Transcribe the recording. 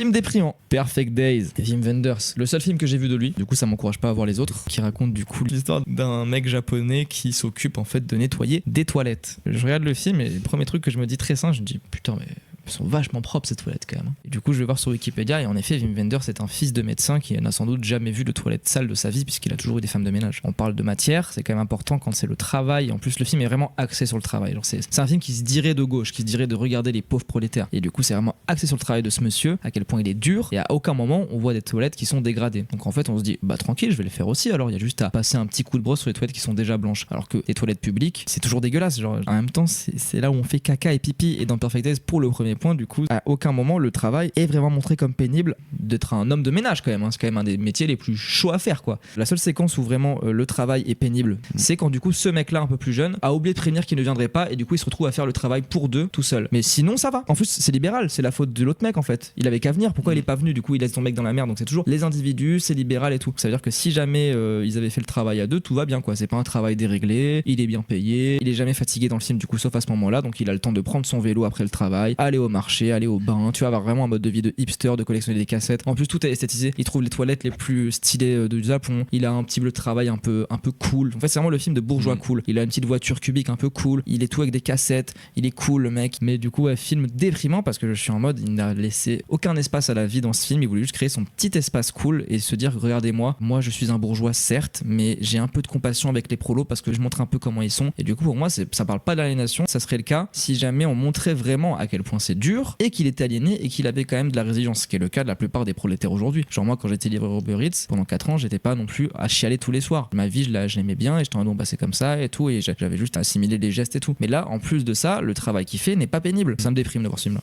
Film déprimant. Perfect Days, Wim Wenders. Le seul film que j'ai vu de lui, du coup ça m'encourage pas à voir les autres, qui raconte du coup l'histoire d'un mec japonais qui s'occupe en fait de nettoyer des toilettes. Je regarde le film et le premier truc que je me dis très simple, je me dis putain mais elles sont vachement propres ces toilettes quand même. Et du coup je vais voir sur Wikipédia et en effet Wim Wenders c'est un fils de médecin qui n'a sans doute jamais vu de toilette sale de sa vie puisqu'il a toujours eu des femmes de ménage. On parle de matière, c'est quand même important quand c'est le travail. En plus le film est vraiment axé sur le travail. Genre, c'est un film qui se dirait de gauche, qui se dirait de regarder les pauvres prolétaires. Et du coup c'est vraiment axé sur le travail de ce monsieur, à quel point il est dur et à aucun moment on voit des toilettes qui sont dégradées. Donc en fait on se dit bah tranquille je vais les faire aussi alors il y a juste à passer un petit coup de brosse sur les toilettes qui sont déjà blanches. Alors que les toilettes publiques c'est toujours dégueulasse. Genre, en même temps c'est là où on fait caca et pipi et dans Perfect Days pour le premier point du coup à aucun moment le travail est vraiment montré comme pénible d'être un homme de ménage quand même. C'est quand même un des métiers les plus chauds à faire quoi. La seule séquence où vraiment le travail est pénible c'est quand du coup ce mec là un peu plus jeune a oublié de prévenir qu'il ne viendrait pas et du coup il se retrouve à faire le travail pour deux tout seul. Mais sinon ça va. En plus c'est libéral, c'est la faute de l'autre mec en fait. Il avait qu'à venir, pourquoi il est pas venu? Du coup il laisse son mec dans la merde. Donc c'est toujours les individus, c'est libéral et tout. Ça veut dire que si jamais ils avaient fait le travail à deux, tout va bien quoi. C'est pas un travail déréglé, il est bien payé, il est jamais fatigué dans le film du coup sauf à ce moment-là. Donc il a le temps de prendre son vélo après le travail, aller au marché, aller au bain, tu vas avoir vraiment un mode de vie de hipster, de collectionner des cassettes. En plus tout est esthétisé, il trouve les toilettes les plus stylées du Japon, il a un petit bleu de travail un peu cool. En fait c'est vraiment le film de bourgeois cool. Il a une petite voiture cubique un peu cool, il est tout avec des cassettes, il est cool le mec. Mais du coup film déprimant parce que je suis en mode il n'a laissé aucun espace à la vie dans ce film, il voulait juste créer son petit espace cool et se dire regardez-moi, moi je suis un bourgeois certes mais j'ai un peu de compassion avec les prolos parce que je montre un peu comment ils sont. Et du coup pour moi ça parle pas d'aliénation, ça serait le cas si jamais on montrait vraiment à quel point c'est dur et qu'il était aliéné et qu'il avait quand même de la résilience, ce qui est le cas de la plupart des prolétaires aujourd'hui. Genre moi quand j'étais livreur Uber Eats pendant 4 ans j'étais pas non plus à chialer tous les soirs. Ma vie je l'aimais bien et j'étais en bon c'est comme ça et tout et j'avais juste à assimiler les gestes et tout. Mais là en plus de ça le travail qu'il fait n'est pas pénible. Ça me déprime de voir ce film là.